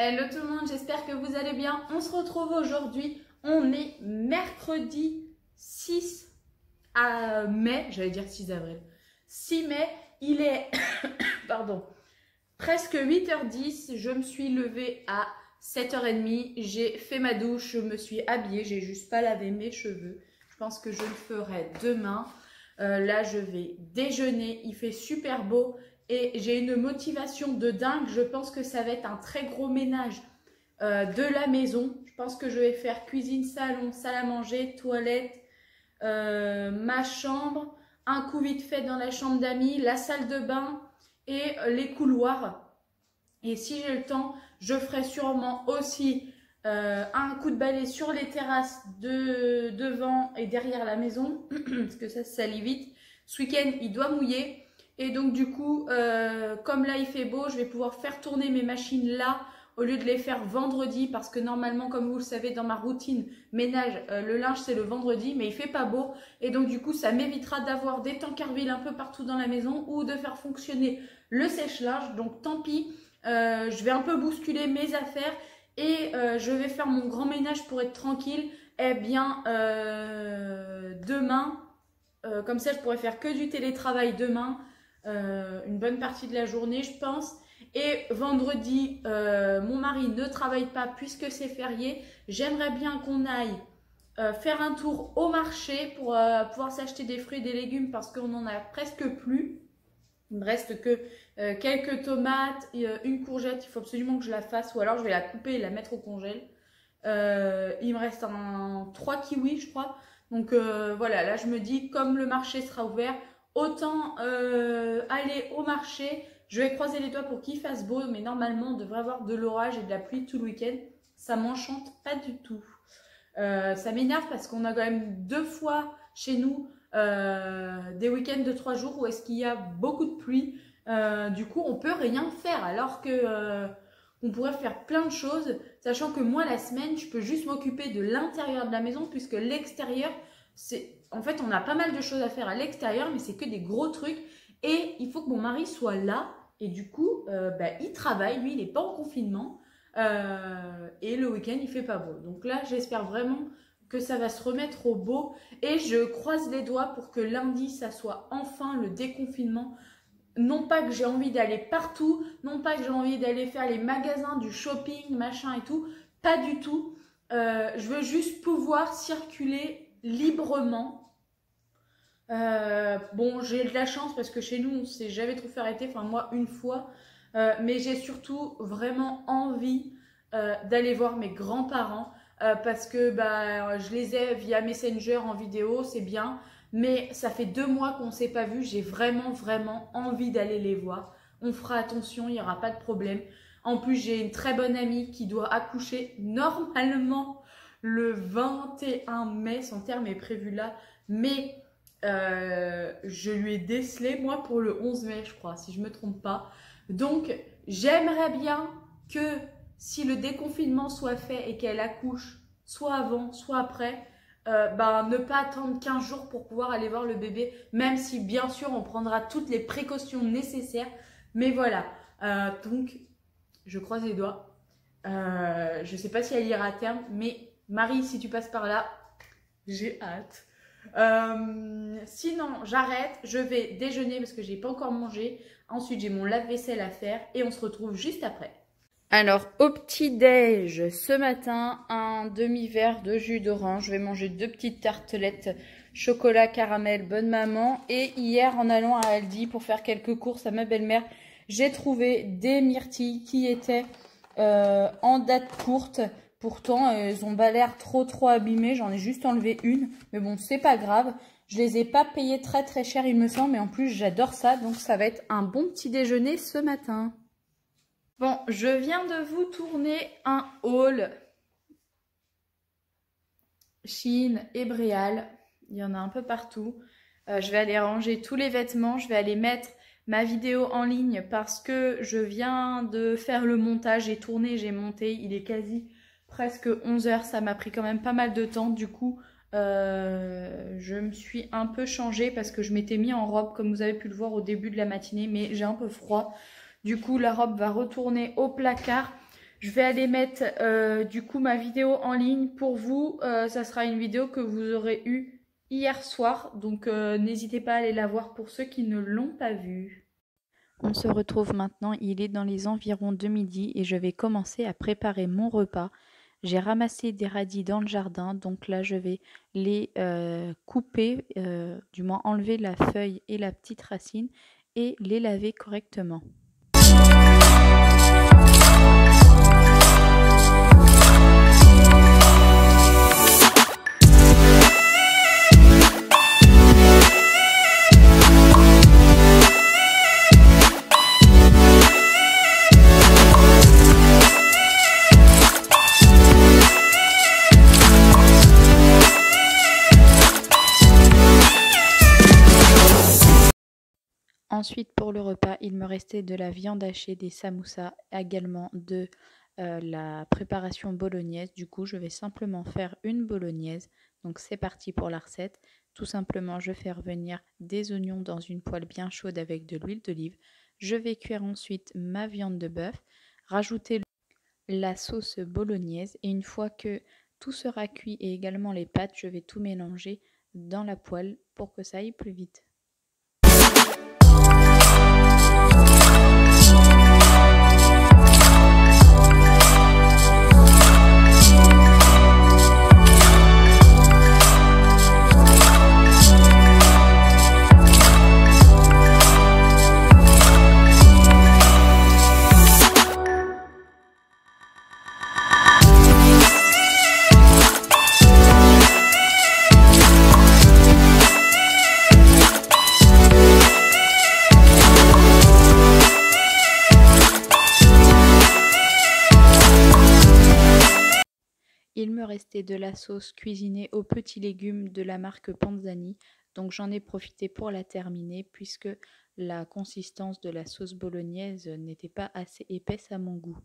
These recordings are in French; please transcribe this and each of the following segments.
Hello tout le monde, j'espère que vous allez bien. On se retrouve aujourd'hui, on est mercredi 6 mai, j'allais dire 6 avril. 6 mai, il est pardon, presque 8h10, je me suis levée à 7h30, j'ai fait ma douche, je me suis habillée, j'ai juste pas lavé mes cheveux. Je pense que je le ferai demain. Là, je vais déjeuner, il fait super beau. Et j'ai une motivation de dingue. Je pense que ça va être un très gros ménage de la maison. Je pense que je vais faire cuisine, salon, salle à manger, toilette, ma chambre, un coup vite fait dans la chambre d'amis, la salle de bain et les couloirs. Et si j'ai le temps, je ferai sûrement aussi un coup de balai sur les terrasses devant et derrière la maison. Parce que ça salit vite. Ce week-end, il doit mouiller. Et donc du coup, comme là il fait beau, je vais pouvoir faire tourner mes machines là au lieu de les faire vendredi parce que normalement, comme vous le savez, dans ma routine ménage, le linge c'est le vendredi, mais il fait pas beau. Et donc du coup, ça m'évitera d'avoir des tankervilles un peu partout dans la maison ou de faire fonctionner le sèche-linge. Donc tant pis, je vais un peu bousculer mes affaires et je vais faire mon grand ménage pour être tranquille. Eh bien, demain, comme ça je pourrais faire que du télétravail demain. Une bonne partie de la journée je pense, et vendredi mon mari ne travaille pas puisque c'est férié. J'aimerais bien qu'on aille faire un tour au marché pour pouvoir s'acheter des fruits et des légumes parce qu'on en a presque plus. Il me reste que quelques tomates et une courgette, il faut absolument que je la fasse ou alors je vais la couper et la mettre au congèle. Il me reste 3 kiwis je crois, donc voilà, là je me dis comme le marché sera ouvert, autant aller au marché. Je vais croiser les doigts pour qu'il fasse beau, mais normalement on devrait avoir de l'orage et de la pluie tout le week-end. Ça m'enchante pas du tout. Ça m'énerve parce qu'on a quand même 2 fois chez nous des week-ends de 3 jours où est-ce qu'il y a beaucoup de pluie. Du coup on peut rien faire alors que on pourrait faire plein de choses, sachant que moi la semaine je peux juste m'occuper de l'intérieur de la maison puisque l'extérieur c'est... En fait, on a pas mal de choses à faire à l'extérieur, mais c'est que des gros trucs. Et il faut que mon mari soit là. Et du coup, il travaille. Lui, il n'est pas en confinement. Et le week-end, il fait pas beau. Donc là, j'espère vraiment que ça va se remettre au beau. Et je croise les doigts pour que lundi, ça soit enfin le déconfinement. Non pas que j'ai envie d'aller partout. Non pas que j'ai envie d'aller faire les magasins, du shopping, machin et tout. Pas du tout. Je veux juste pouvoir circuler librement. Bon, j'ai de la chance parce que chez nous on s'est jamais trop fait arrêter, enfin moi une fois, mais j'ai surtout vraiment envie d'aller voir mes grands-parents parce que je les ai via Messenger en vidéo, c'est bien, mais ça fait 2 mois qu'on ne s'est pas vu. J'ai vraiment envie d'aller les voir. On fera attention, il n'y aura pas de problème. En plus j'ai une très bonne amie qui doit accoucher normalement le 21 mai, son terme est prévu là, mais je lui ai décelé moi pour le 11 mai je crois, si je me trompe pas. Donc j'aimerais bien que si le déconfinement soit fait et qu'elle accouche soit avant soit après, ne pas attendre 15 jours pour pouvoir aller voir le bébé, même si bien sûr on prendra toutes les précautions nécessaires, mais voilà. Donc je croise les doigts. Je sais pas si elle ira à terme, mais Marie, si tu passes par là, j'ai hâte. Sinon, j'arrête. Je vais déjeuner parce que j'ai pas encore mangé. Ensuite, j'ai mon lave-vaisselle à faire et on se retrouve juste après. Alors, au petit-déj, ce matin, un demi-verre de jus d'orange. Je vais manger 2 petites tartelettes chocolat caramel bonne maman. Et hier, en allant à Aldi pour faire quelques courses à ma belle-mère, j'ai trouvé des myrtilles qui étaient en date courte. Pourtant, elles ont pas l'air trop abîmées. J'en ai juste enlevé une. Mais bon, c'est pas grave. Je les ai pas payées très cher, il me semble. Mais en plus, j'adore ça. Donc, ça va être un bon petit déjeuner ce matin. Bon, je viens de vous tourner un haul Shein et Bréal. Il y en a un peu partout. Je vais aller ranger tous les vêtements. Je vais aller mettre ma vidéo en ligne parce que je viens de faire le montage. J'ai tourné, j'ai monté. Il est quasi presque 11 h, ça m'a pris quand même pas mal de temps. Du coup, je me suis un peu changée parce que je m'étais mis en robe comme vous avez pu le voir au début de la matinée, mais j'ai un peu froid. Du coup, la robe va retourner au placard. Je vais aller mettre du coup ma vidéo en ligne pour vous. Ça sera une vidéo que vous aurez eue hier soir. Donc n'hésitez pas à aller la voir pour ceux qui ne l'ont pas vue. On se retrouve maintenant, il est dans les environs de midi et je vais commencer à préparer mon repas. J'ai ramassé des radis dans le jardin, donc là je vais les couper, du moins enlever la feuille et la petite racine et les laver correctement. Ensuite, pour le repas, il me restait de la viande hachée, des samoussas, également de la préparation bolognaise. Du coup, je vais simplement faire une bolognaise. Donc, c'est parti pour la recette. Tout simplement, je fais revenir des oignons dans une poêle bien chaude avec de l'huile d'olive. Je vais cuire ensuite ma viande de bœuf, rajouter la sauce bolognaise et une fois que tout sera cuit et également les pâtes, je vais tout mélanger dans la poêle pour que ça aille plus vite. Il me restait de la sauce cuisinée aux petits légumes de la marque Panzani, donc j'en ai profité pour la terminer puisque la consistance de la sauce bolognaise n'était pas assez épaisse à mon goût.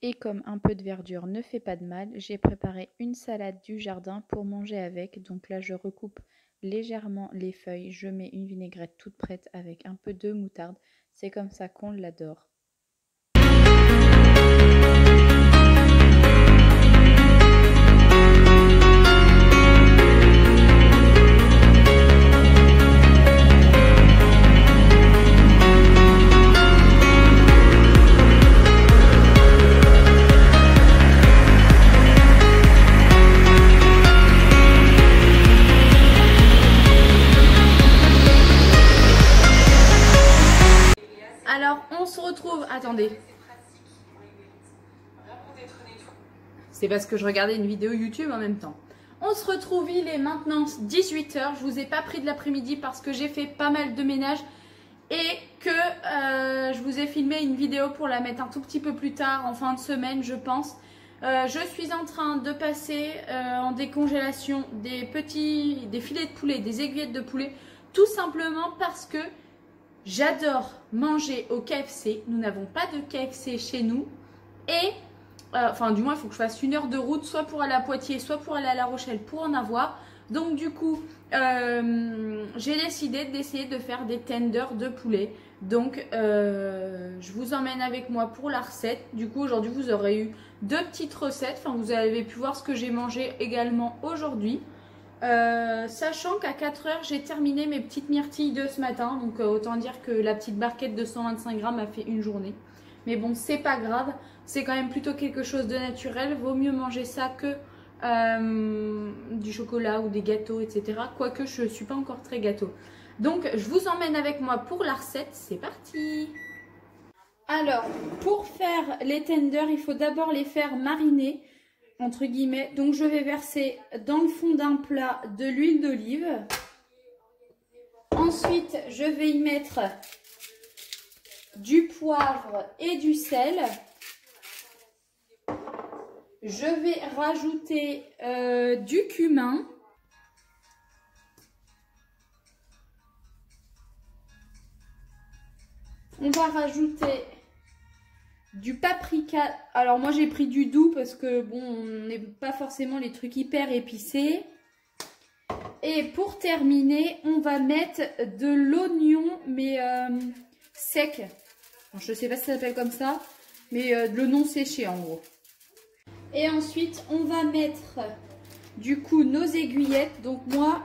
Et comme un peu de verdure ne fait pas de mal, j'ai préparé une salade du jardin pour manger avec. Donc là, je recoupe légèrement les feuilles. Je mets une vinaigrette toute prête avec un peu de moutarde. C'est comme ça qu'on l'adore. Alors, on se retrouve... Attendez. C'est parce que je regardais une vidéo YouTube en même temps. On se retrouve, il est maintenant 18 h. Je vous ai pas pris de l'après-midi parce que j'ai fait pas mal de ménage et que je vous ai filmé une vidéo pour la mettre un tout petit peu plus tard, en fin de semaine, je pense. Je suis en train de passer en décongélation des filets de poulet, des aiguillettes de poulet, tout simplement parce que j'adore manger au KFC. Nous n'avons pas de KFC chez nous. Et, enfin du moins il faut que je fasse 1 heure de route, soit pour aller à Poitiers, soit pour aller à La Rochelle pour en avoir. Donc du coup, j'ai décidé d'essayer de faire des tenders de poulet. Donc je vous emmène avec moi pour la recette. Du coup aujourd'hui vous aurez eu 2 petites recettes. Enfin vous avez pu voir ce que j'ai mangé également aujourd'hui. Sachant qu'à 4 h j'ai terminé mes petites myrtilles de ce matin. Donc autant dire que la petite barquette de 125 grammes a fait une journée. Mais bon, c'est pas grave. C'est quand même plutôt quelque chose de naturel. Vaut mieux manger ça que du chocolat ou des gâteaux, etc. Quoique je ne suis pas encore très gâteau. Donc je vous emmène avec moi pour la recette. C'est parti! Alors, pour faire les tenders, il faut d'abord les faire mariner, entre guillemets. Donc, je vais verser dans le fond d'un plat de l'huile d'olive. Ensuite, je vais y mettre du poivre et du sel. Je vais rajouter du cumin. On va rajouter du paprika. Alors moi j'ai pris du doux parce que bon, on n'aime pas forcément les trucs hyper épicés. Et pour terminer, on va mettre de l'oignon mais sec. Alors, je ne sais pas si ça s'appelle comme ça, mais de l'oignon séché en gros. Et ensuite on va mettre du coup nos aiguillettes. Donc moi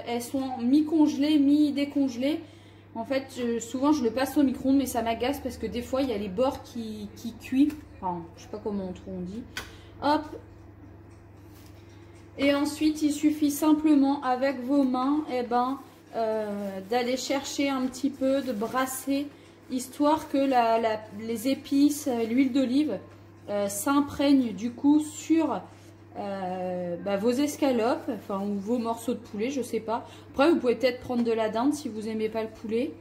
elles sont mi-congelées, mi-décongelées. En fait, souvent je le passe au micro-ondes, mais ça m'agace parce que des fois il y a les bords qui cuisent. Enfin, je sais pas comment on dit. Hop. Et ensuite, il suffit simplement avec vos mains, d'aller chercher un petit peu, de brasser, histoire que les épices, l'huile d'olive s'imprègnent du coup sur vos escalopes, enfin ou vos morceaux de poulet, je sais pas. Après vous pouvez peut-être prendre de la dinde si vous aimez pas le poulet.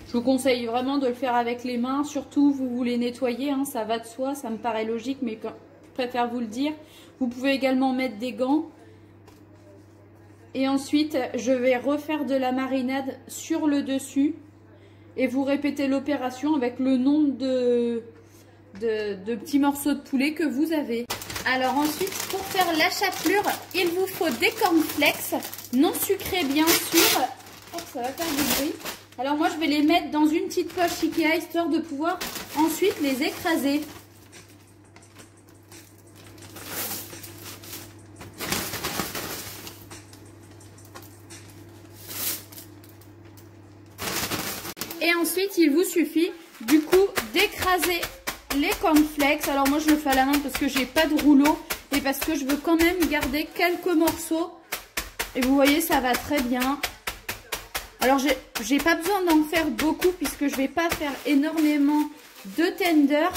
Je vous conseille vraiment de le faire avec les mains, surtout vous les nettoyer, hein, ça va de soi, ça me paraît logique, mais je préfère vous le dire. Vous pouvez également mettre des gants. Et ensuite, je vais refaire de la marinade sur le dessus. Et vous répétez l'opération avec le nombre de petits morceaux de poulet que vous avez. Alors ensuite, pour faire la chapelure, il vous faut des cornflakes, non sucrés bien sûr. Hop, ça va faire du bruit. Alors moi, je vais les mettre dans une petite poche Ikea, histoire de pouvoir ensuite les écraser. Et ensuite, il vous suffit du coup d'écraser les cornflakes. Alors moi, je le fais à la main parce que j'ai pas de rouleau et parce que je veux quand même garder quelques morceaux. Et vous voyez, ça va très bien. Alors, j'ai pas besoin d'en faire beaucoup puisque je vais pas faire énormément de tenders.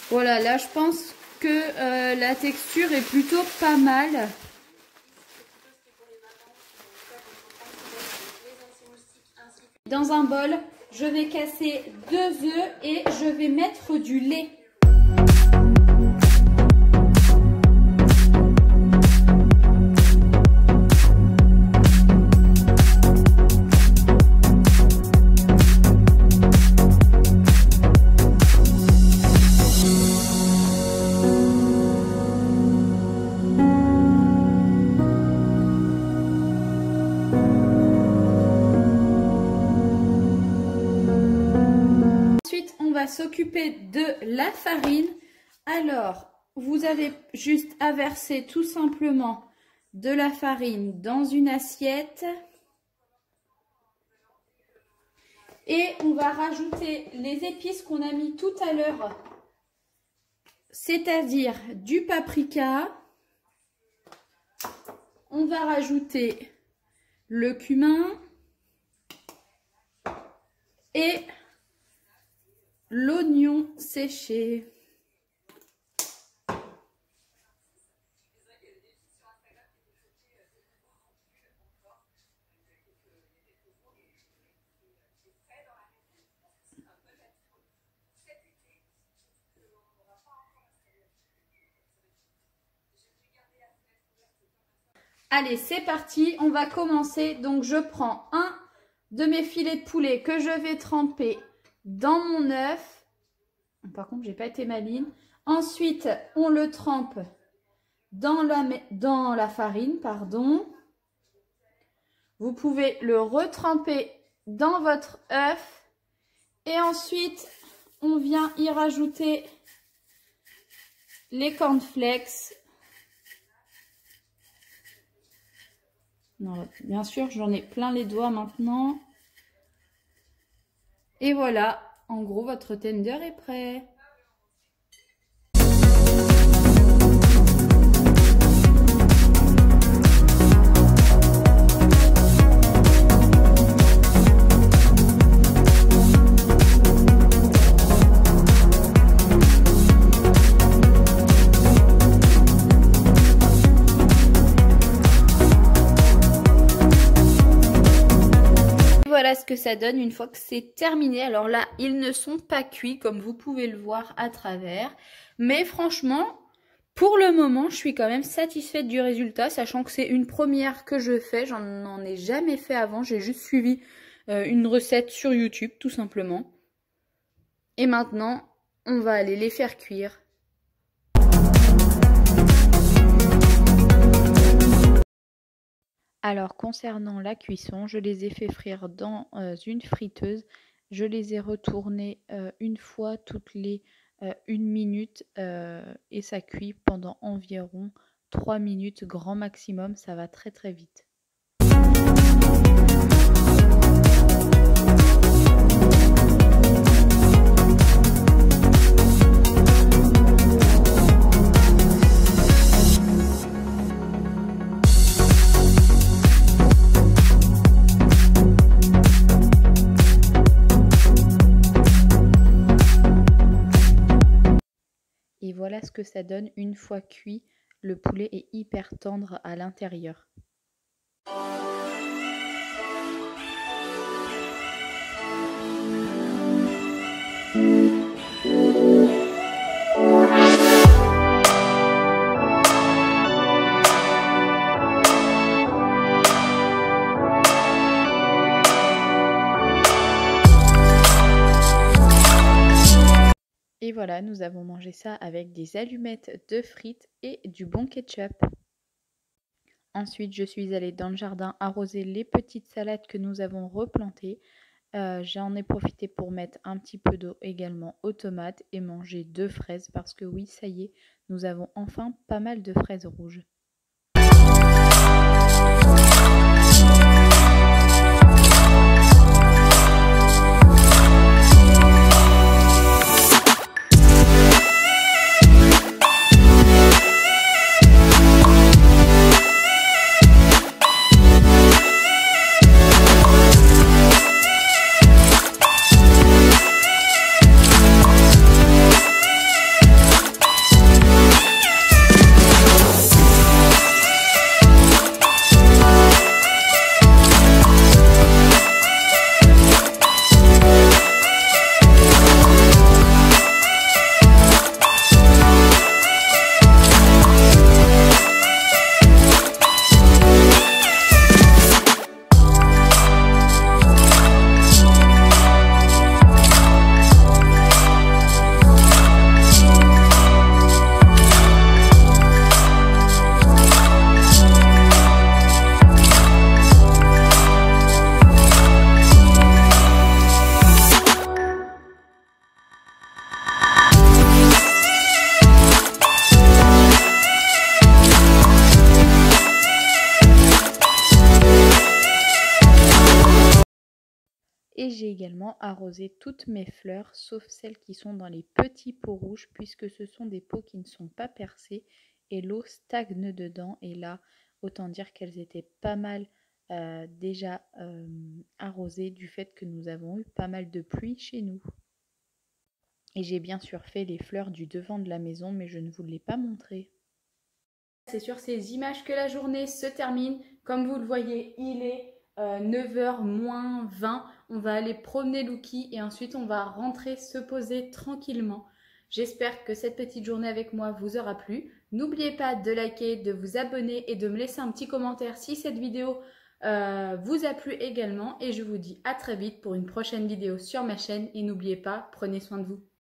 Voilà, là, je pense que la texture est plutôt pas mal. Dans un bol, je vais casser 2 œufs et je vais mettre du lait. S'occuper de la farine. Alors, vous avez juste à verser tout simplement de la farine dans une assiette. Et on va rajouter les épices qu'on a mis tout à l'heure, c'est-à-dire du paprika. On va rajouter le cumin et l'oignon séché. Allez, c'est parti, on va commencer. Donc je prends un de mes filets de poulet que je vais tremper dans mon œuf. Par contre, j'ai pas été maligne. Ensuite, on le trempe dans la farine, pardon. Vous pouvez le retremper dans votre œuf. Et ensuite, on vient y rajouter les cornflakes. Non, bien sûr, j'en ai plein les doigts maintenant. Et voilà, En gros, votre tender est prêt. Voilà ce que ça donne une fois que c'est terminé. Alors là, ils ne sont pas cuits comme vous pouvez le voir à travers. Mais franchement, pour le moment, je suis quand même satisfaite du résultat, sachant que c'est une première que je fais. J'en ai jamais fait avant, j'ai juste suivi une recette sur YouTube, tout simplement. Et maintenant, on va aller les faire cuire. Alors concernant la cuisson, je les ai fait frire dans une friteuse. Je les ai retournés une fois toutes les 1 minute et ça cuit pendant environ 3 minutes grand maximum. Ça va très très vite. Et voilà ce que ça donne une fois cuit. Le poulet est hyper tendre à l'intérieur. Et voilà, nous avons mangé ça avec des allumettes de frites et du bon ketchup. Ensuite, je suis allée dans le jardin arroser les petites salades que nous avons replantées. J'en ai profité pour mettre un petit peu d'eau également aux tomates et manger 2 fraises parce que oui, ça y est, nous avons enfin pas mal de fraises rouges. Et j'ai également arrosé toutes mes fleurs, sauf celles qui sont dans les petits pots rouges, puisque ce sont des pots qui ne sont pas percés et l'eau stagne dedans. Et là, autant dire qu'elles étaient pas mal déjà arrosées du fait que nous avons eu pas mal de pluie chez nous. Et j'ai bien sûr fait les fleurs du devant de la maison, mais je ne vous l'ai pas montré. C'est sur ces images que la journée se termine. Comme vous le voyez, il est 9h moins 20. On va aller promener Lucky et ensuite on va rentrer se poser tranquillement. J'espère que cette petite journée avec moi vous aura plu. N'oubliez pas de liker, de vous abonner et de me laisser un petit commentaire si cette vidéo vous a plu également. Et je vous dis à très vite pour une prochaine vidéo sur ma chaîne. Et n'oubliez pas, prenez soin de vous.